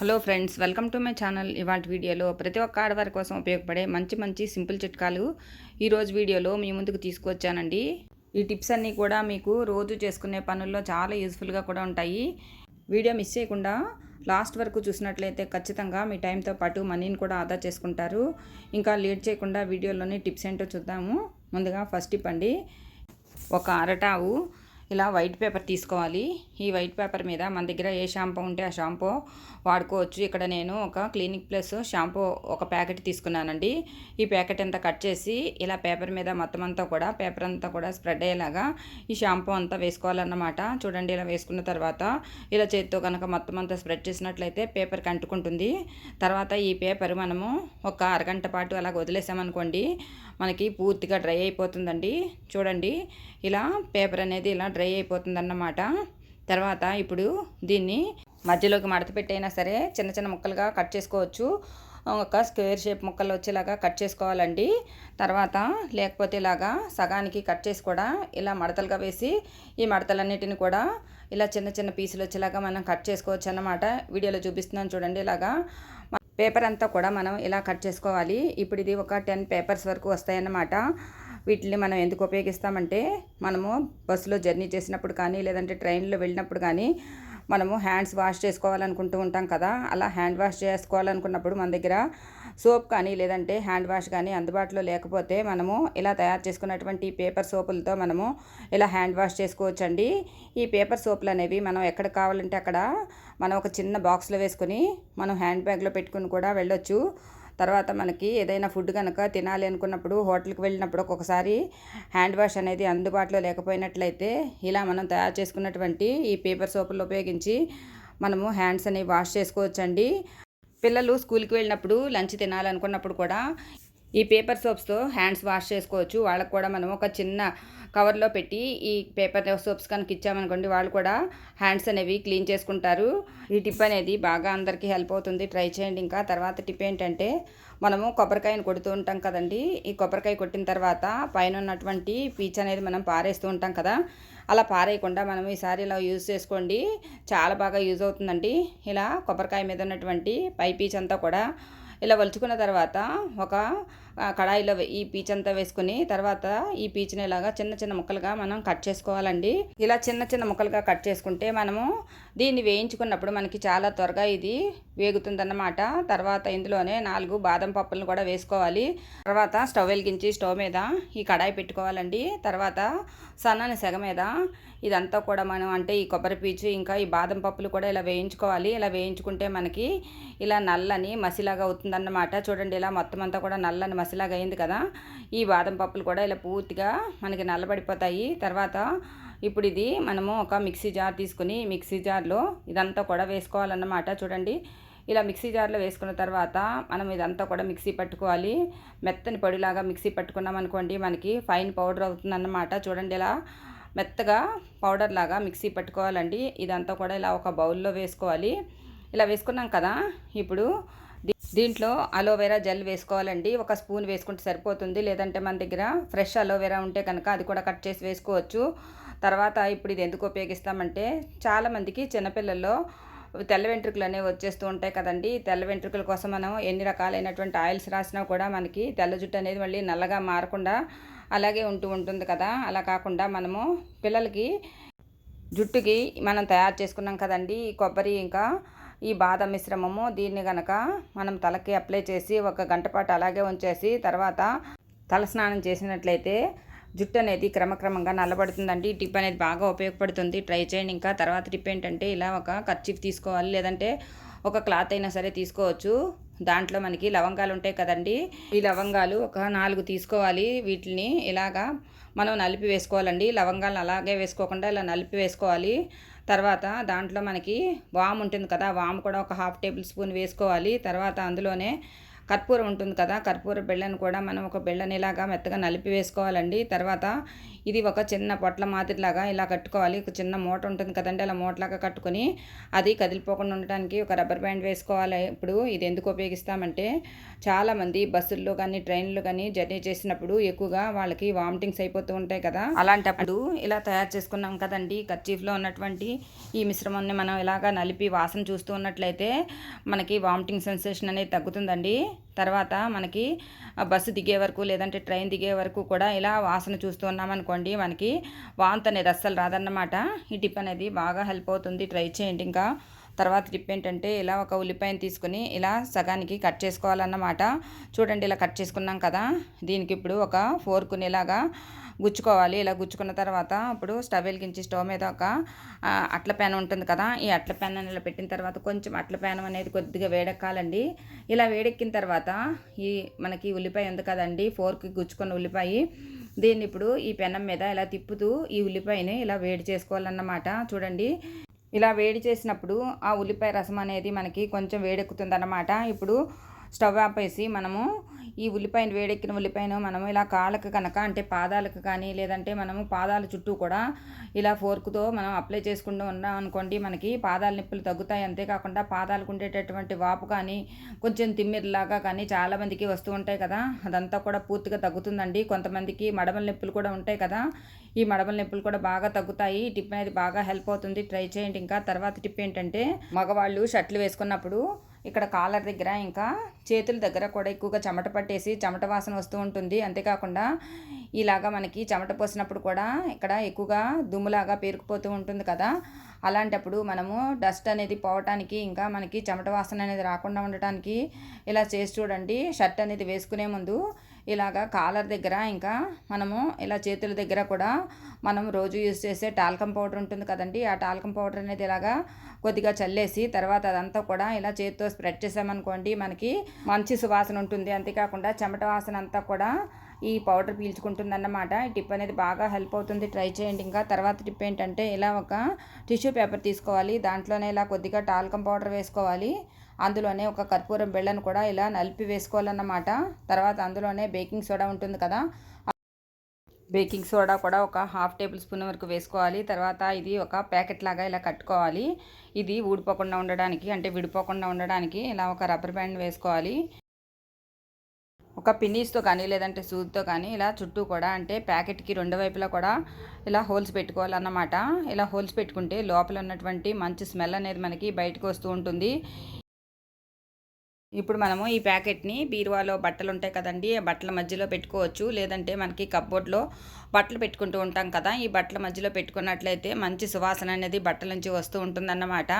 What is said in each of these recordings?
Hello friends, welcome to my channel. ఇవాళ వీడియోలో ప్రతి ఒక్క ఆడవారి కోసం ఉపయోగపడే మంచి సింపుల్ చిట్కాలు ఈరోజు వీడియోలో మీ ముందుకు తీసుకొచ్చానండి. ఈ టిప్స్ అన్నీ కూడా మీకు రోజు చేసుకునే పనుల్లో చాలా యూజ్ఫుల్గా కూడా ఉంటాయి. వీడియో మిస్ చేయకుండా లాస్ట్ వరకు చూసినట్లయితే ఖచ్చితంగా మీ టైంతో పాటు మనీని కూడా ఆదా చేసుకుంటారు. ఇంకా లేట్ చేయకుండా వీడియోలోని టిప్స్ ఏంటో చూద్దాము. ముందుగా ఫస్ట్ టిప్ అండి, ఒక అరటావు ఇలా వైట్ పేపర్ తీసుకోవాలి. ఈ వైట్ పేపర్ మీద మన దగ్గర ఏ షాంపూ ఉంటే ఆ షాంపూ వాడుకోవచ్చు. ఇక్కడ నేను ఒక క్లినిక్ ప్లస్ షాంపూ ఒక ప్యాకెట్ తీసుకున్నానండి. ఈ ప్యాకెట్ అంతా కట్ చేసి ఇలా పేపర్ మీద మొత్తం అంతా కూడా పేపర్ అంతా కూడా స్ప్రెడ్ అయ్యేలాగా ఈ షాంపూ అంతా వేసుకోవాలన్నమాట. చూడండి, ఇలా వేసుకున్న తర్వాత ఇలా చేతితో కనుక మొత్తం అంతా స్ప్రెడ్ చేసినట్లయితే పేపర్కి అంటుకుంటుంది. తర్వాత ఈ పేపర్ మనము ఒక అరగంట పాటు అలాగ వదిలేసామనుకోండి, మనకి పూర్తిగా డ్రై అయిపోతుందండి. చూడండి, ఇలా పేపర్ అనేది ఇలా డ్రై అయిపోతుందన్నమాట. తర్వాత ఇప్పుడు దీన్ని మధ్యలోకి మడత పెట్టైనా సరే చిన్న చిన్న ముక్కలుగా కట్ చేసుకోవచ్చు. ఒక స్క్వేర్ షేప్ ముక్కలు వచ్చేలాగా కట్ చేసుకోవాలండి. తర్వాత లేకపోతే ఇలాగా సగానికి కట్ చేసి కూడా ఇలా మడతలుగా వేసి ఈ మడతలన్నిటిని కూడా ఇలా చిన్న చిన్న పీసులు వచ్చేలాగా మనం కట్ చేసుకోవచ్చు అన్నమాట. వీడియోలో చూపిస్తున్నాను చూడండి. ఇలాగా పేపర్ అంతా కూడా మనం ఇలా కట్ చేసుకోవాలి. ఇప్పుడు ఇది ఒక 10 పేపర్స్ వరకు వస్తాయన్నమాట. వీటిని మనం ఎందుకు ఉపయోగిస్తామంటే, మనము బస్సులో జర్నీ చేసినప్పుడు కానీ లేదంటే ట్రైన్లో వెళ్ళినప్పుడు కానీ మనము హ్యాండ్స్ వాష్ చేసుకోవాలనుకుంటూ ఉంటాం కదా. అలా హ్యాండ్ వాష్ చేసుకోవాలనుకున్నప్పుడు మన దగ్గర సోప్ కానీ లేదంటే హ్యాండ్ వాష్ కానీ అందుబాటులో లేకపోతే మనము ఇలా తయారు చేసుకున్నటువంటి పేపర్ సోపులతో మనము ఇలా హ్యాండ్ వాష్ చేసుకోవచ్చండి. ఈ పేపర్ సోపులు అనేవి మనం ఎక్కడ కావాలంటే అక్కడ మనం ఒక చిన్న బాక్స్లో వేసుకొని మనం హ్యాండ్ బ్యాగ్లో పెట్టుకుని కూడా వెళ్ళొచ్చు. తర్వాత మనకి ఏదైనా ఫుడ్ కనుక తినాలి అనుకున్నప్పుడు హోటల్కి వెళ్ళినప్పుడు ఒక్కొక్కసారి హ్యాండ్ వాష్ అనేది అందుబాటులో లేకపోయినట్లయితే ఇలా మనం తయారు చేసుకున్నటువంటి ఈ పేపర్ సోపులు ఉపయోగించి మనము హ్యాండ్స్ అనేవి వాష్ చేసుకోవచ్చండి. పిల్లలు స్కూల్కి వెళ్ళినప్పుడు లంచ్ తినాలనుకున్నప్పుడు కూడా ఈ పేపర్ సోప్స్తో హ్యాండ్స్ వాష్ చేసుకోవచ్చు. వాళ్ళకు కూడా మనం ఒక చిన్న కవర్లో పెట్టి ఈ పేపర్ సోప్స్ కనుక ఇచ్చామనుకోండి, వాళ్ళు కూడా హ్యాండ్స్ అనేవి క్లీన్ చేసుకుంటారు. ఈ టిప్ అనేది బాగా అందరికీ హెల్ప్ అవుతుంది, ట్రై చేయండి. ఇంకా తర్వాత టిప్ ఏంటంటే, మనము కొబ్బరికాయను కొడుతూ ఉంటాం కదండి. ఈ కొబ్బరికాయ కొట్టిన తర్వాత పైన ఉన్నటువంటి పీచ్ అనేది మనం పారేస్తూ ఉంటాం కదా. అలా పారేయకుండా మనం ఈసారి ఇలా యూజ్ చేసుకోండి, చాలా బాగా యూజ్ అవుతుందండి. ఇలా కొబ్బరికాయ మీద ఉన్నటువంటి పై పీచ్ అంతా కూడా ఇలా వలుచుకున్న తర్వాత ఒక కడాయిలో ఈ పీచ్ అంతా వేసుకుని తర్వాత ఈ పీచుని ఇలాగా చిన్న చిన్న ముక్కలుగా మనం కట్ చేసుకోవాలండి. ఇలా చిన్న చిన్న ముక్కలుగా కట్ చేసుకుంటే మనము దీన్ని వేయించుకున్నప్పుడు మనకి చాలా త్వరగా ఇది వేగుతుందన్నమాట. తర్వాత ఇందులోనే 4 బాదం పప్పులను కూడా వేసుకోవాలి. తర్వాత స్టవ్ వెలిగించి స్టవ్ మీద ఈ కడాయి పెట్టుకోవాలండి. తర్వాత సన్నని సెగ మీద ఇదంతా కూడా మనం అంటే ఈ కొబ్బరి పీచు ఇంకా ఈ బాదం పప్పులు కూడా ఇలా వేయించుకోవాలి. ఇలా వేయించుకుంటే మనకి ఇలా నల్లని మసిలాగా అవుతుందన్నమాట. చూడండి, ఇలా మొత్తం అంతా కూడా నల్లని మసిలాగా అయింది కదా. ఈ బాదం పప్పులు కూడా ఇలా పూర్తిగా మనకి నల్లబడిపోతాయి. తర్వాత ఇప్పుడు ఇది మనము ఒక మిక్సీ జార్ తీసుకుని మిక్సీ జార్లో ఇదంతా కూడా వేసుకోవాలన్నమాట. చూడండి, ఇలా మిక్సీ జార్లో వేసుకున్న తర్వాత మనం ఇదంతా కూడా మిక్సీ పట్టుకోవాలి. మెత్తని పొడిలాగా మిక్సీ పట్టుకున్నాం అనుకోండి, మనకి ఫైన్ పౌడర్ అవుతుందన్నమాట. చూడండి, ఇలా మెత్తగా పౌడర్ లాగా మిక్సీ పట్టుకోవాలండి. ఇదంతా కూడా ఇలా ఒక బౌల్లో వేసుకోవాలి. ఇలా వేసుకున్నాం కదా. ఇప్పుడు దీంట్లో అలోవెరా జెల్ వేసుకోవాలండి. ఒక స్పూన్ వేసుకుంటే సరిపోతుంది. లేదంటే మన దగ్గర ఫ్రెష్ అలోవెరా ఉంటే కనుక అది కూడా కట్ చేసి వేసుకోవచ్చు. తర్వాత ఇప్పుడు ఇది ఎందుకు ఉపయోగిస్తామంటే, చాలామందికి చిన్నపిల్లల్లో తెల్ల వెంట్రుకలు అనేవి వచ్చేస్తూ ఉంటాయి కదండి. తెల్ల వెంట్రుకల కోసం మనం ఎన్ని రకాలైనటువంటి ఆయిల్స్ రాసినా కూడా మనకి తెల్ల జుట్టు అనేది మళ్ళీ నల్లగా మారకుండా అలాగే ఉంటుంది కదా. అలా కాకుండా మనము పిల్లలకి జుట్టుకి మనం తయారు చేసుకున్నాం కదండి ఈ కొబ్బరి ఇంకా ఈ బాదం మిశ్రమము, దీన్ని కనుక మనం తలకి అప్లై చేసి ఒక గంట పాటు అలాగే ఉంచేసి తర్వాత తలస్నానం చేసినట్లయితే జుట్టు అనేది క్రమక్రమంగా నల్లబడుతుందండి. ఈ టిప్ అనేది బాగా ఉపయోగపడుతుంది, ట్రై చేయండి. ఇంకా తర్వాత టిప్ ఏంటంటే, ఇలా ఒక కర్చీఫ్ తీసుకోవాలి, లేదంటే ఒక క్లాత్ అయినా సరే తీసుకోవచ్చు. దాంట్లో మనకి లవంగాలు ఉంటాయి కదండి. ఈ లవంగాలు ఒక 4 తీసుకోవాలి. వీటిని ఇలాగా మనం నలిపి వేసుకోవాలండి. లవంగాలను అలాగే వేసుకోకుండా ఇలా నలిపి వేసుకోవాలి. తర్వాత దాంట్లో మనకి వాము ఉంటుంది కదా, వాము కూడా ఒక 1/2 టేబుల్ స్పూన్ వేసుకోవాలి. తర్వాత అందులోనే కర్పూరం ఉంటుంది కదా, కర్పూర బిళ్ళను కూడా మనం ఒక బిళ్ళని ఇలాగా మెత్తగా నలిపి వేసుకోవాలండి. తర్వాత ఇది ఒక చిన్న పొట్ల మాదిరిలాగా ఇలా కట్టుకోవాలి. ఒక చిన్న మూట ఉంటుంది కదండి, అలా మూటలాగా కట్టుకొని అది కదిలిపోకుండా ఉండటానికి ఒక రబ్బర్ బ్యాండ్ వేసుకోవాలి. ఇప్పుడు ఇది ఎందుకు ఉపయోగిస్తామంటే చాలామంది బస్సుల్లో కానీ ట్రైన్లో కానీ జర్నీ చేసినప్పుడు ఎక్కువగా వాళ్ళకి వామిటింగ్స్ అయిపోతూ ఉంటాయి కదా, అలాంటప్పుడు ఇలా తయారు చేసుకున్నాం కదండి, కర్చీఫ్లో ఉన్నటువంటి ఈ మిశ్రమాన్ని మనం ఇలాగా నలిపి వాసన చూస్తూ ఉన్నట్లయితే మనకి వామిటింగ్ సెన్సేషన్ అనేది తగ్గుతుందండి. తర్వాత మనకి బస్సు దిగే వరకు లేదంటే ట్రైన్ దిగే వరకు కూడా ఇలా వాసన చూస్తూ ఉన్నామనుకోండి, మనకి వాంతి అనేది అస్సలు రాదన్నమాట. ఈ టిప్ అనేది బాగా హెల్ప్ అవుతుంది, ట్రై చేయండి. ఇంకా తర్వాత టిప్ ఏంటంటే ఇలా ఒక ఉల్లిపాయను తీసుకుని ఇలా సగానికి కట్ చేసుకోవాలన్నమాట. చూడండి, ఇలా కట్ చేసుకున్నాం కదా, దీనికి ఇప్పుడు ఒక ఫోర్కుని ఇలాగా గుచ్చుకోవాలి. ఇలా గుచ్చుకున్న తర్వాత ఇప్పుడు స్టవ్ వెలిగించి స్టవ్ మీద ఒక అట్ల ప్యాన్ ఉంటుంది కదా, ఈ అట్ల ప్యాన్ ఇలా పెట్టిన తర్వాత కొంచెం అట్ల ప్యాన్ అనేది కొద్దిగా వేడెక్కాలండి. ఇలా వేడెక్కిన తర్వాత ఈ మనకి ఉల్లిపాయ ఉంది కదండి, ఫోర్క్కి గుచ్చుకున్న ఉల్లిపాయ, దీన్ని ఇప్పుడు ఈ పెనం మీద ఇలా తిప్పుతూ ఈ ఉల్లిపాయని ఇలా వేడి చేసుకోవాలన్నమాట. చూడండి, ఇలా వేడి చేసినప్పుడు ఆ ఉల్లిపాయ రసం అనేది మనకి కొంచెం వేడెక్కుతుందన్నమాట. ఇప్పుడు స్టవ్ ఆపేసి మనము ఈ ఉల్లిపాయను వేడెక్కిన ఉల్లిపాయను మనము ఇలా కాళ్ళకు కనుక అంటే పాదాలకు కానీ లేదంటే మనము పాదాల చుట్టూ కూడా ఇలా ఫోర్క్తో మనం అప్లై చేసుకుంటూ ఉన్నాం అనుకోండి, మనకి పాదాల నొప్పులు తగ్గుతాయి. అంతేకాకుండా పాదాలకు ఉండేటటువంటి వాపు కానీ కొంచెం తిమ్మిరిలాగా కానీ చాలామందికి వస్తూ ఉంటాయి కదా, అదంతా కూడా పూర్తిగా తగ్గుతుందండి. కొంతమందికి మడమల నొప్పులు కూడా ఉంటాయి కదా, ఈ మడమల నొప్పులు కూడా బాగా తగ్గుతాయి. ఈ టిప్ అనేది బాగా హెల్ప్ అవుతుంది, ట్రై చేయండి. ఇంకా తర్వాత టిప్ ఏంటంటే మగవాళ్ళు షర్ట్లు వేసుకున్నప్పుడు ఇక్కడ కాలర్ దగ్గర ఇంకా చేతుల దగ్గర కూడా ఎక్కువగా చెమట పట్టేసి చెమట వాసన వస్తూ ఉంటుంది. అంతేకాకుండా ఇలాగా మనకి చెమట పోసినప్పుడు కూడా ఇక్కడ ఎక్కువగా దుమ్ములాగా పేరుకుపోతూ ఉంటుంది కదా, అలాంటప్పుడు మనము డస్ట్ అనేది పోవటానికి ఇంకా మనకి చెమట వాసన అనేది రాకుండా ఉండటానికి ఇలా చేసి చూడండి. షర్ట్ అనేది వేసుకునే ముందు ఇలాగా కాలర్ దగ్గర ఇంకా మనము ఇలా చేతుల దగ్గర కూడా మనం రోజు యూజ్ చేసే టాల్కమ్ పౌడర్ ఉంటుంది కదండి, ఆ టాల్కమ్ పౌడర్ అనేది ఇలాగా కొద్దిగా చల్లేసి తర్వాత అదంతా కూడా ఇలా చేతితో స్ప్రెడ్ చేసామనుకోండి, మనకి మంచి సువాసన ఉంటుంది. అంతేకాకుండా చెమట వాసన అంతా కూడా ఈ పౌడర్ పీల్చుకుంటుందన్నమాట. ఈ టిప్ అనేది బాగా హెల్ప్ అవుతుంది, ట్రై చేయండి. ఇంకా తర్వాత టిప్ ఏంటంటే ఇలా ఒక టిష్యూ పేపర్ తీసుకోవాలి, దాంట్లోనే ఇలా కొద్దిగా టాల్కమ్ పౌడర్ వేసుకోవాలి, అందులోనే ఒక కర్పూరం బిళ్ళను కూడా ఇలా నలిపి వేసుకోవాలన్నమాట. తర్వాత అందులోనే బేకింగ్ సోడా ఉంటుంది కదా, బేకింగ్ సోడా కూడా ఒక 1/2 టేబుల్ స్పూన్ వరకు వేసుకోవాలి. తర్వాత ఇది ఒక ప్యాకెట్ లాగా ఇలా కట్టుకోవాలి. ఇది ఊడిపోకుండా ఉండడానికి అంటే విడిపోకుండా ఉండడానికి ఇలా ఒక రబ్బర్ బ్యాండ్ వేసుకోవాలి. ఒక పిన్నీస్తో కానీ లేదంటే సూదితో కానీ ఇలా చుట్టూ కూడా అంటే ప్యాకెట్కి 2 వైపులా కూడా ఇలా హోల్స్ పెట్టుకోవాలన్నమాట. ఇలా హోల్స్ పెట్టుకుంటే లోపల ఉన్నటువంటి మంచి స్మెల్ అనేది మనకి బయటకు వస్తూ ఉంటుంది. ఇప్పుడు మనము ఈ ప్యాకెట్ని బీరువాలో బట్టలు ఉంటాయి కదండి, ఆ బట్టల మధ్యలో పెట్టుకోవచ్చు, లేదంటే మనకి కప్బోర్డ్లో బట్టలు పెట్టుకుంటూ ఉంటాం కదా, ఈ బట్టల మధ్యలో పెట్టుకున్నట్లయితే మంచి సువాసన అనేది బట్టల నుంచి వస్తూ ఉంటుందన్నమాట.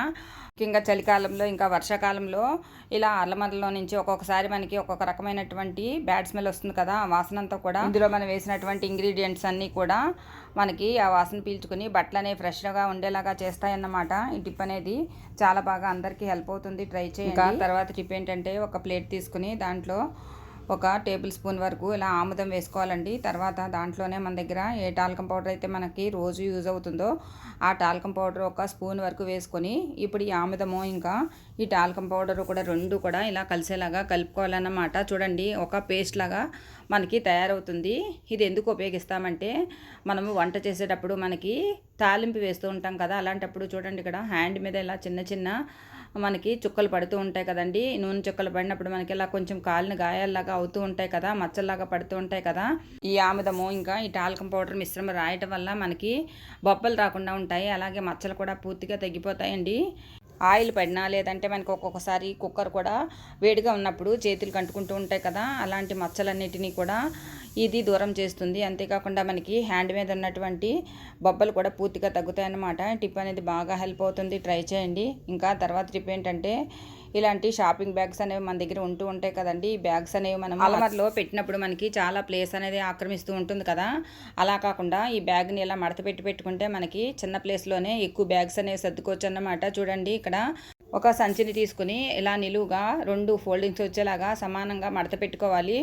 ముఖ్యంగా చలికాలంలో ఇంకా వర్షాకాలంలో ఇలా అల్లమరలో నుంచి ఒక్కొక్కసారి మనకి ఒక్కొక్క రకమైనటువంటి బ్యాడ్ స్మెల్ వస్తుంది కదా, ఆ వాసన అంతా కూడా ఇందులో మనం వేసినటువంటి ఇంగ్రీడియంట్స్ అన్నీ కూడా మనకి ఆ వాసన పీల్చుకుని బట్టలు అనేవి ఫ్రెష్గా ఉండేలాగా చేస్తాయన్నమాట. ఈ టిప్ అనేది చాలా బాగా అందరికీ హెల్ప్ అవుతుంది, ట్రై చేయండి. తర్వాత టిప్ ఏంటంటే ఒక ప్లేట్ తీసుకుని దాంట్లో ఒక టేబుల్ స్పూన్ వరకు ఇలా ఆముదం వేసుకోవాలండి. తర్వాత దాంట్లోనే మన దగ్గర ఏ టాల్కమ్ పౌడర్ అయితే మనకి రోజు యూజ్ అవుతుందో ఆ టాల్కమ్ పౌడర్ ఒక స్పూన్ వరకు వేసుకొని ఇప్పుడు ఈ ఆముదము ఇంకా ఈ టాల్కమ్ పౌడర్ కూడా రెండు కూడా ఇలా కలిసేలాగా కలుపుకోవాలన్నమాట. చూడండి, ఒక పేస్ట్ లాగా మనకి తయారవుతుంది. ఇది ఎందుకు ఉపయోగిస్తామంటే మనము వంట చేసేటప్పుడు మనకి తాలింపు వేస్తూ ఉంటాం కదా, అలాంటప్పుడు చూడండి ఇక్కడ హ్యాండ్ మీద ఇలా చిన్న చిన్న మనకి చుక్కలు పడుతూ ఉంటాయి కదండి, నూనె చుక్కలు పడినప్పుడు మనకి ఇలా కొంచెం కాలిన గాయాల్లాగా అవుతూ ఉంటాయి కదా, మచ్చల్లాగా పడుతూ ఉంటాయి కదా, ఈ ఆముదము ఇంకా ఈ టాల్కమ్ పౌడర్ మిశ్రమం రాయటం వల్ల మనకి బొబ్బలు రాకుండా ఉంటాయి, అలాగే మచ్చలు కూడా పూర్తిగా తగ్గిపోతాయండి. ఆయిల్ పడినా లేదంటే మనకి ఒక్కొక్కసారి కుక్కర్ కూడా వేడిగా ఉన్నప్పుడు చేతులు కంటుకుంటూ ఉంటాయి కదా, అలాంటి మచ్చలన్నిటినీ కూడా ఇది దూరం చేస్తుంది. అంతేకాకుండా మనకి హ్యాండ్ మీద ఉన్నటువంటి బొబ్బలు కూడా పూర్తిగా తగ్గుతాయి అన్నమాట. టిప్ అనేది బాగా హెల్ప్ అవుతుంది, ట్రై చేయండి. ఇంకా తర్వాత టిప్ ఏంటంటే ఇలాంటి షాపింగ్ బ్యాగ్స్ అనేవి మన దగ్గర ఉంటూ ఉంటాయి కదండి, ఈ బ్యాగ్స్ అనేవి మనం అలమరలో పెట్టినప్పుడు మనకి చాలా ప్లేస్ అనేది ఆక్రమిస్తూ ఉంటుంది కదా, అలా కాకుండా ఈ బ్యాగ్ని ఇలా మడత పెట్టుకుంటే మనకి చిన్న ప్లేస్లోనే ఎక్కువ బ్యాగ్స్ అనేవి సర్దుకోవచ్చు అన్నమాట. చూడండి, ఇక్కడ ఒక సంచిని తీసుకుని ఇలా నిలువుగా 2 ఫోల్డింగ్స్ వచ్చేలాగా సమానంగా మడత పెట్టుకోవాలి.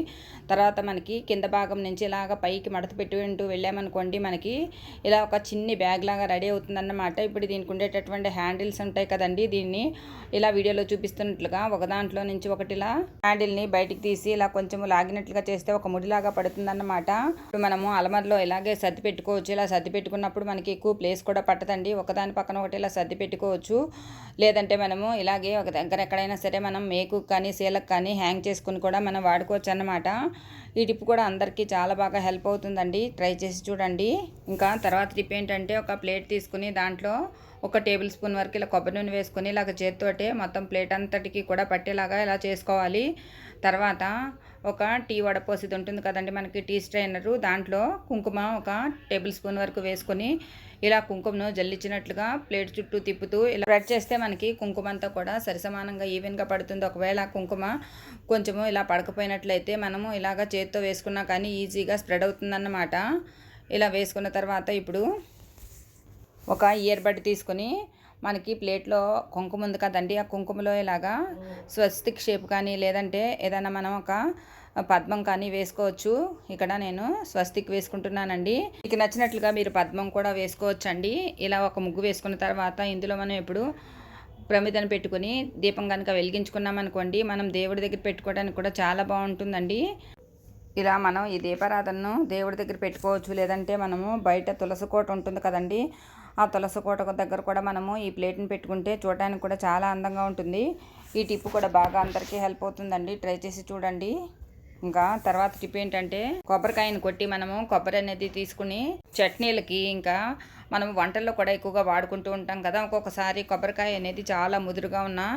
తర్వాత మనకి కింద భాగం నుంచి ఇలాగ పైకి మడత పెట్టుకుంటూ వెళ్ళామనుకోండి, మనకి ఇలా ఒక చిన్ని బ్యాగ్ లాగా రెడీ అవుతుందన్నమాట. ఇప్పుడు దీనికి ఉండేటటువంటి హ్యాండిల్స్ ఉంటాయి కదండి, దీన్ని ఇలా వీడియోలో చూపిస్తున్నట్లుగా ఒక దాంట్లో నుంచి ఒకటి ఇలా హ్యాండిల్ని బయటికి తీసి ఇలా కొంచెం లాగినట్లుగా చేస్తే ఒక ముడిలాగా పడుతుందన్నమాట. ఇప్పుడు మనము అలమరలో ఇలాగే సర్ది పెట్టుకోవచ్చు. ఇలా సర్ది పెట్టుకున్నప్పుడు మనకి ఎక్కువ ప్లేస్ కూడా పట్టదండి. ఒకదాని పక్కన ఒకటి ఇలా సర్ది పెట్టుకోవచ్చు. లేదంటే మనము ఇలాగే ఒక దగ్గర ఎక్కడైనా సరే మనం మేకు కానీ సీలకు కానీ హ్యాంగ్ చేసుకుని కూడా మనం వాడుకోవచ్చు అన్నమాట. ఈ టిప్ కూడా అందరికీ చాలా బాగా హెల్ప్ అవుతుందండి, ట్రై చేసి చూడండి. ఇంకా తర్వాత టిప్ ఏంటంటే, ఒక ప్లేట్ తీసుకుని దాంట్లో ఒక టేబుల్ స్పూన్ వరకు ఇలా కొబ్బరి నూనె వేసుకొని ఇలాగ చేతితోటే మొత్తం ప్లేట్ అంతటికి కూడా పట్టేలాగా ఇలా చేసుకోవాలి. తర్వాత ఒక టీ వడపోసిది ఉంటుంది కదండి మనకి టీ స్ట్రైనరు, దాంట్లో కుంకుమ ఒక టేబుల్ స్పూన్ వరకు వేసుకొని ఇలా కుంకుమను జల్లించినట్లుగా ప్లేట్ చుట్టూ తిప్పుతూ ఇలా స్ప్రెడ్ చేస్తే మనకి కుంకుమ అంతా కూడా సరిసమానంగా ఈవెన్గా పడుతుంది. ఒకవేళ కుంకుమ కొంచెము ఇలా పడకపోయినట్లయితే మనము ఇలాగ చేతితో వేసుకున్నా కానీ ఈజీగా స్ప్రెడ్ అవుతుందన్నమాట. ఇలా వేసుకున్న తర్వాత ఇప్పుడు ఒక ఇయర్ బడ్ తీసుకొని మనకి ప్లేట్లో కుంకుమ ఉంది కదండి, ఆ కుంకుమలో ఇలాగా స్వస్తిక్ షేప్ కానీ లేదంటే ఏదైనా మనం ఒక పద్మం కానీ వేసుకోవచ్చు. ఇక్కడ నేను స్వస్తిక్ వేసుకుంటున్నానండి. మీకు నచ్చినట్లుగా మీరు పద్మం కూడా వేసుకోవచ్చు అండి. ఇలా ఒక ముగ్గు వేసుకున్న తర్వాత ఇందులో మనం ఇప్పుడు ప్రమిదను పెట్టుకుని దీపం కనుక వెలిగించుకున్నాం అనుకోండి, మనం దేవుడి దగ్గర పెట్టుకోవడానికి కూడా చాలా బాగుంటుందండి. ఇలా మనం ఈ దీపారాధనను దేవుడి దగ్గర పెట్టుకోవచ్చు. లేదంటే మనము బయట తులసి కోట ఉంటుంది కదండి, ఆ తులసి కోట దగ్గర కూడా మనము ఈ ప్లేట్ని పెట్టుకుంటే చూడడానికి కూడా చాలా అందంగా ఉంటుంది. ఈ టిప్ కూడా బాగా అందరికీ హెల్ప్ అవుతుందండి, ట్రై చేసి చూడండి. ఇంకా తర్వాత టిప్ ఏంటంటే, కొబ్బరికాయని కొట్టి మనము కొబ్బరి అనేది తీసుకుని చట్నీలకి ఇంకా మనం వంటల్లో కూడా ఎక్కువగా వాడుకుంటూ ఉంటాం కదా. ఒక్కొక్కసారి కొబ్బరికాయ అనేది చాలా ముదురుగా ఉన్నా,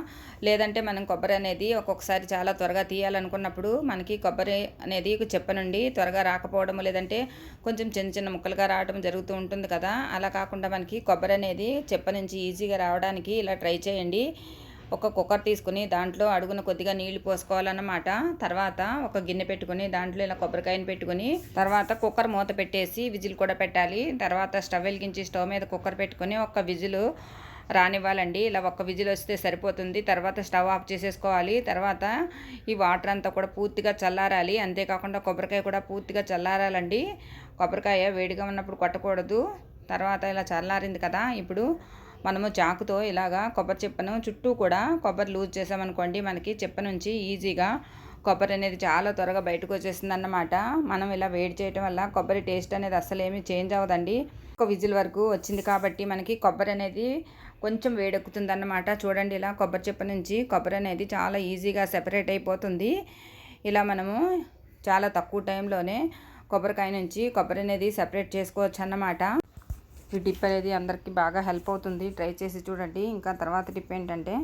లేదంటే మనం కొబ్బరి అనేది ఒక్కొక్కసారి చాలా త్వరగా తీయాలనుకున్నప్పుడు మనకి కొబ్బరి అనేది చెప్ప నుండి త్వరగా రాకపోవడం, లేదంటే కొంచెం చిన్న చిన్న ముక్కలుగా రావడం జరుగుతూ ఉంటుంది కదా. అలా కాకుండా మనకి కొబ్బరి అనేది చెప్ప నుంచి ఈజీగా రావడానికి ఇలా ట్రై చేయండి. ఒక కుక్కర్ తీసుకుని దాంట్లో అడుగున కొద్దిగా నీళ్లు పోసుకోవాలన్నమాట. తర్వాత ఒక గిన్నె పెట్టుకుని దాంట్లో ఇలా కొబ్బరికాయని పెట్టుకుని తర్వాత కుక్కర్ మూత పెట్టేసి విజిల్ కూడా పెట్టాలి. తర్వాత స్టవ్ వెలిగించి స్టవ్ మీద కుక్కర్ పెట్టుకుని ఒక విజిల్ రానివ్వాలండి. ఇలా ఒక్క విజిల్ వస్తే సరిపోతుంది. తర్వాత స్టవ్ ఆఫ్ చేసేసుకోవాలి. తర్వాత ఈ వాటర్ అంతా కూడా పూర్తిగా చల్లారాలి. అంతేకాకుండా కొబ్బరికాయ కూడా పూర్తిగా చల్లారాలండి. కొబ్బరికాయ వేడిగా ఉన్నప్పుడు కొట్టకూడదు. తర్వాత ఇలా చల్లారింది కదా, ఇప్పుడు మనము చాకుతో ఇలాగా కొబ్బరి చెప్పను చుట్టూ కూడా కొబ్బరి లూజ్ చేసామనుకోండి, మనకి చెప్ప నుంచి ఈజీగా కొబ్బరి అనేది చాలా త్వరగా బయటకు వచ్చేస్తుంది అన్నమాట. మనం ఇలా వేడి చేయడం వల్ల కొబ్బరి టేస్ట్ అనేది అస్సలు ఏమీ చేంజ్ అవ్వదండి. ఒక విజిల్ వరకు వచ్చింది కాబట్టి మనకి కొబ్బరి అనేది కొంచెం వేడెక్కుతుంది అన్నమాట. చూడండి, ఇలా కొబ్బరి చెప్ప నుంచి కొబ్బరి అనేది చాలా ఈజీగా సెపరేట్ అయిపోతుంది. ఇలా మనము చాలా తక్కువ టైంలోనే కొబ్బరికాయ నుంచి కొబ్బరి అనేది సెపరేట్ చేసుకోవచ్చు అన్నమాట. ఈ టిప్ అనేది అందరికీ బాగా హెల్ప్ అవుతుంది, ట్రై చేసి చూడండి. ఇంకా తర్వాత టిప్ ఏంటంటే,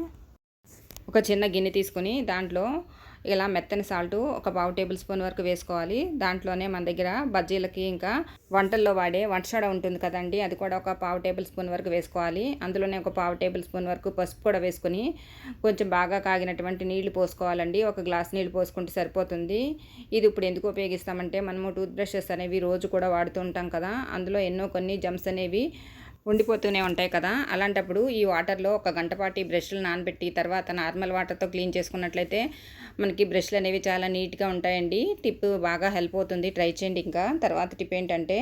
ఒక చిన్న గిన్నె తీసుకుని దాంట్లో ఇలా మెత్తని సాల్ట్ ఒక 1/2 టేబుల్ స్పూన్ వరకు వేసుకోవాలి. దాంట్లోనే మన దగ్గర బజ్జీలకి ఇంకా వంటల్లో వాడే వంట సోడా ఉంటుంది కదండి, అది కూడా ఒక 1/2 టేబుల్ స్పూన్ వరకు వేసుకోవాలి. అందులోనే ఒక 1/2 టేబుల్ స్పూన్ వరకు పసుపు కూడా వేసుకొని కొంచెం బాగా కాగినటువంటి నీళ్లు పోసుకోవాలండి. ఒక గ్లాస్ నీళ్లు పోసుకుంటే సరిపోతుంది. ఇది ఇప్పుడు ఎందుకు ఉపయోగిస్తామంటే, మనము టూత్ బ్రషెస్ అనేవి రోజు కూడా వాడుతూ ఉంటాం కదా, అందులో ఎన్నో కొన్ని జమ్స్ అనేవి ఉండిపోతూనే ఉంటాయి కదా. అలాంటప్పుడు ఈ వాటర్లో ఒక గంట పాటు ఈ బ్రష్లు నానబెట్టి తర్వాత నార్మల్ వాటర్తో క్లీన్ చేసుకున్నట్లయితే మనకి బ్రష్లు అనేవి చాలా నీట్గా ఉంటాయండి. టిప్ బాగా హెల్ప్ అవుతుంది, ట్రై చేయండి. ఇంకా తర్వాత టిప్ ఏంటంటే,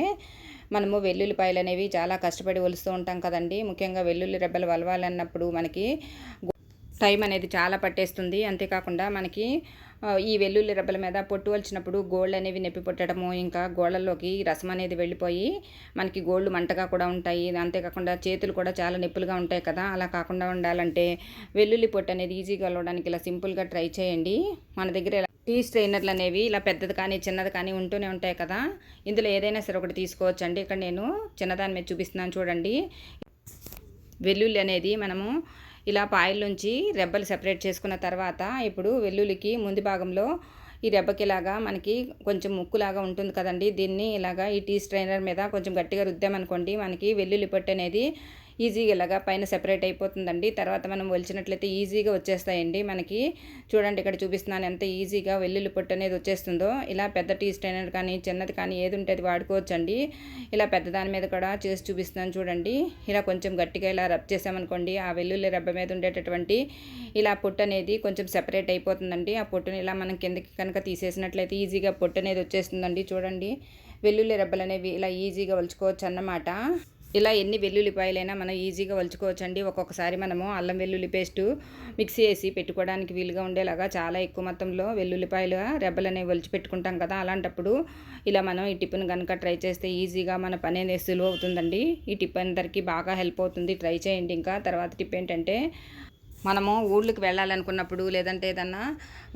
మనము వెల్లుల్లిపాయలు అనేవి చాలా కష్టపడి ఒలుస్తూ ఉంటాం కదండి. ముఖ్యంగా వెల్లుల్లి రెబ్బలు వలవాలన్నప్పుడు మనకి టైం అనేది చాలా పట్టేస్తుంది. అంతేకాకుండా మనకి ఈ వెల్లుల్లి రెబ్బల మీద పొట్టు వలిచినప్పుడు గోళ్ళు అనేవి నొప్పి పుట్టడము, ఇంకా గోళ్ళల్లోకి రసం అనేది వెళ్ళిపోయి మనకి గోళ్ళు మంటగా కూడా ఉంటాయి. అంతేకాకుండా చేతులు కూడా చాలా నొప్పులుగా ఉంటాయి కదా. అలా కాకుండా ఉండాలంటే వెల్లుల్లి పొట్టు అనేది ఈజీగా వెళ్ళడానికి ఇలా సింపుల్గా ట్రై చేయండి. మన దగ్గర టీ స్ట్రైనర్లు అనేవి ఇలా పెద్దది కానీ చిన్నది కానీ ఉంటూనే ఉంటాయి కదా. ఇందులో ఏదైనా సరే ఒకటి తీసుకోవచ్చు అండి. ఇక్కడ నేను చిన్నదాని మీద చూపిస్తున్నాను చూడండి. వెల్లుల్లి అనేది మనము ఇలా పాయల నుంచి రెబ్బలు సెపరేట్ చేసుకున్న తర్వాత ఇప్పుడు వెల్లుల్లికి ముందు భాగంలో ఈ రెబ్బకి ఇలాగా మనకి కొంచెం ముక్కులాగా ఉంటుంది కదండి, దీన్ని ఇలాగా ఈ టీ స్ట్రైనర్ మీద కొంచెం గట్టిగా రుద్దామనుకోండి, మనకి వెల్లుల్లి పొట్టు అనేది ఈజీగా ఇలాగా పైన సెపరేట్ అయిపోతుందండి. తర్వాత మనం ఒలిచినట్లయితే ఈజీగా వచ్చేస్తాయండి మనకి. చూడండి ఇక్కడ చూపిస్తున్నాను ఎంత ఈజీగా వెల్లుల్లి పొట్టు అనేది వచ్చేస్తుందో. ఇలా పెద్ద టీ స్ట్రైనర్ కానీ చిన్నది కానీ ఏది ఉంటే అది వాడుకోవచ్చండి. ఇలా పెద్ద దాని మీద కూడా చేసి చూపిస్తున్నాను చూడండి. ఇలా కొంచెం గట్టిగా ఇలా రబ్ చేసామనుకోండి, ఆ వెల్లుల్లి రబ్బ మీద ఉండేటటువంటి ఇలా పొట్టు అనేది కొంచెం సెపరేట్ అయిపోతుందండి. ఆ పొట్టుని ఇలా మనం కిందకి కనుక తీసేసినట్లయితే ఈజీగా పొట్టు అనేది వచ్చేస్తుందండి. చూడండి వెల్లుల్లి రెబ్బలు అనేవి ఇలా ఈజీగా ఒలుచుకోవచ్చు అన్నమాట. ఇలా ఎన్ని వెల్లుల్లిపాయలైనా మనం ఈజీగా ఒలుచుకోవచ్చండి. ఒక్కొక్కసారి మనము అల్లం వెల్లుల్లి పేస్టు మిక్సీ వేసి పెట్టుకోవడానికి వీలుగా ఉండేలాగా చాలా ఎక్కువ మొత్తంలో వెల్లుల్లిపాయలు రెబ్బలు అనేవి ఒలిచి పెట్టుకుంటాం కదా. అలాంటప్పుడు ఇలా మనం ఈ టిప్ను కనుక ట్రై చేస్తే ఈజీగా మన పని అనేది సులువు అవుతుందండి. ఈ టిప్ అందరికీ బాగా హెల్ప్ అవుతుంది. ట్రై చేయండి. ఇంకా తర్వాత టిప్ ఏంటంటే, మనము ఊళ్ళకి వెళ్ళాలనుకున్నప్పుడు లేదంటే ఏదన్నా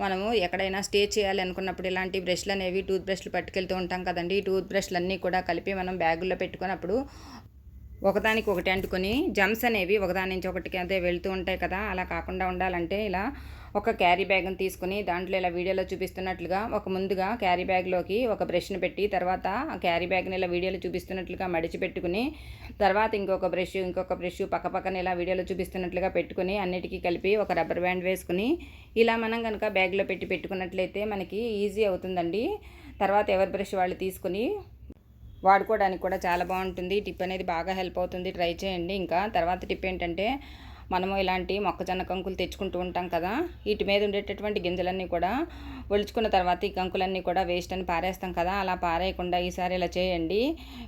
మనము ఎక్కడైనా స్టే చేయాలి అనుకున్నప్పుడు ఇలాంటి బ్రష్లు అనేవి టూత్ బ్రష్లు పట్టుకెళ్తూ ఉంటాం కదండి. ఈ టూత్ బ్రష్లు అన్నీ కూడా కలిపి మనం బ్యాగుల్లో పెట్టుకున్నప్పుడు ఒకదానికి ఒకటి అంటుకొని జమ్స్ అనేవి ఒకదాని నుంచి ఒకటికి అదే వెళ్తూ ఉంటాయి కదా. అలా కాకుండా ఉండాలంటే ఇలా ఒక క్యారీ బ్యాగ్ని తీసుకుని దాంట్లో ఇలా వీడియోలో చూపిస్తున్నట్లుగా ముందుగా క్యారీ బ్యాగ్లోకి ఒక బ్రష్ని పెట్టి తర్వాత ఆ క్యారీ బ్యాగ్ని ఇలా వీడియోలో చూపిస్తున్నట్లుగా మడిచి పెట్టుకుని తర్వాత ఇంకొక బ్రష్ పక్కన ఇలా వీడియోలో చూపిస్తున్నట్లుగా పెట్టుకుని అన్నిటికీ కలిపి ఒక రబ్బర్ బ్యాండ్ వేసుకుని ఇలా మనం కనుక బ్యాగ్లో పెట్టుకున్నట్లయితే మనకి ఈజీ అవుతుందండి. తర్వాత ఎవరి బ్రష్ వాళ్ళు తీసుకుని వాడుకోవడానికి కూడా చాలా బాగుంటుంది. టిప్ అనేది బాగా హెల్ప్ అవుతుంది. ట్రై చేయండి. ఇంకా తర్వాత టిప్ ఏంటంటే, మనము ఇలాంటి మొక్కజొన్న కంకులు తెచ్చుకుంటూ ఉంటాం కదా. వీటి మీద ఉండేటటువంటి గింజలన్నీ కూడా ఒలుచుకున్న తర్వాత ఈ కంకులన్నీ కూడా వేస్ట్ అని పారేస్తాం కదా. అలా పారేయకుండా ఈసారి ఇలా చేయండి.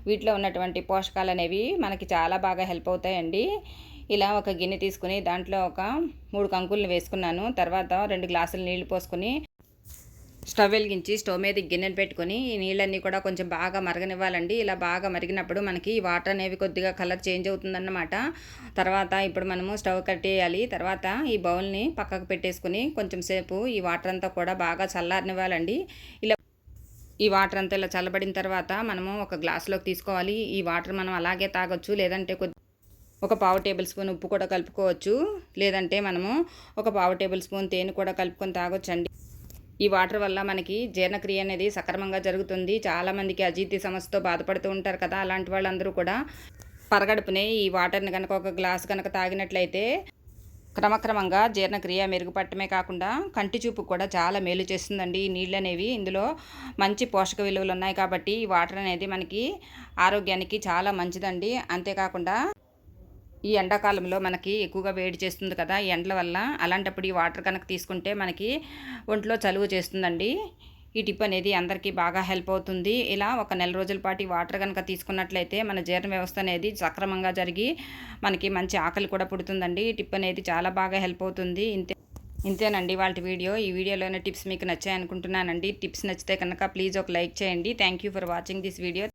వీటిలో ఉన్నటువంటి పోషకాలు అనేవి మనకి చాలా బాగా హెల్ప్ అవుతాయండి. ఇలా ఒక గిన్నె తీసుకుని దాంట్లో ఒక 3 కంకుల్ని వేసుకున్నాను. తర్వాత 2 గ్లాసులు నీళ్లు పోసుకొని స్టవ్ వెలిగించి స్టవ్ మీద గిన్నెను పెట్టుకొని ఈ నీళ్ళన్నీ కూడా కొంచెం బాగా మరగనివ్వాలండి. ఇలా బాగా మరిగినప్పుడు మనకి వాటర్ అనేవి కొద్దిగా కలర్ చేంజ్ అవుతుందన్నమాట. తర్వాత ఇప్పుడు మనము స్టవ్ కట్టేయాలి. తర్వాత ఈ బౌల్ని పక్కకు పెట్టేసుకుని కొంచెం సేపు ఈ వాటర్ అంతా కూడా బాగా చల్లారనివ్వాలండి. ఇలా ఈ వాటర్ అంతా ఇలా చల్లబడిన తర్వాత మనము ఒక గ్లాసులోకి తీసుకోవాలి. ఈ వాటర్ మనం అలాగే తాగొచ్చు, లేదంటే ఒక 1/2 టేబుల్ స్పూన్ ఉప్పు కూడా కలుపుకోవచ్చు, లేదంటే మనము ఒక 1/2 టేబుల్ స్పూన్ తేనె కూడా కలుపుకొని తాగొచ్చండి. ఈ వాటర్ వల్ల మనకి జీర్ణక్రియ అనేది సక్రమంగా జరుగుతుంది. చాలామందికి అజీర్తి సమస్యతో బాధపడుతూ ఉంటారు కదా. అలాంటి వాళ్ళందరూ కూడా పరగడుపునే ఈ వాటర్ని కనుక ఒక గ్లాస్ కనుక తాగినట్లయితే క్రమక్రమంగా జీర్ణక్రియ మెరుగుపడటమే కాకుండా కంటి చూపు కూడా చాలా మేలు చేస్తుందండి. ఈ నీళ్ళు అనేవి ఇందులో మంచి పోషక విలువలు ఉన్నాయి కాబట్టి ఈ వాటర్ అనేది మనకి ఆరోగ్యానికి చాలా మంచిదండి. అంతేకాకుండా ఈ ఎండాకాలంలో మనకి ఎక్కువగా వేడి చేస్తుంది కదా ఈ ఎండల వల్ల. అలాంటప్పుడు ఈ వాటర్ కనుక తీసుకుంటే మనకి ఒంట్లో చలువ చేస్తుందండి. ఈ టిప్ అనేది అందరికీ బాగా హెల్ప్ అవుతుంది. ఇలా ఒక నెల రోజుల పాటు ఈ వాటర్ కనుక తీసుకున్నట్లయితే మన జీర్ణ వ్యవస్థ అనేది సక్రమంగా జరిగి మనకి మంచి ఆకలి కూడా పుడుతుందండి. ఈ టిప్ అనేది చాలా బాగా హెల్ప్ అవుతుంది. ఇంతేనండి వాళ్ళ వీడియో. ఈ వీడియోలోనే టిప్స్ మీకు నచ్చాయనుకుంటున్నానండి. టిప్స్ నచ్చితే కనుక ప్లీజ్ ఒక లైక్ చేయండి. Thank you for watching this video.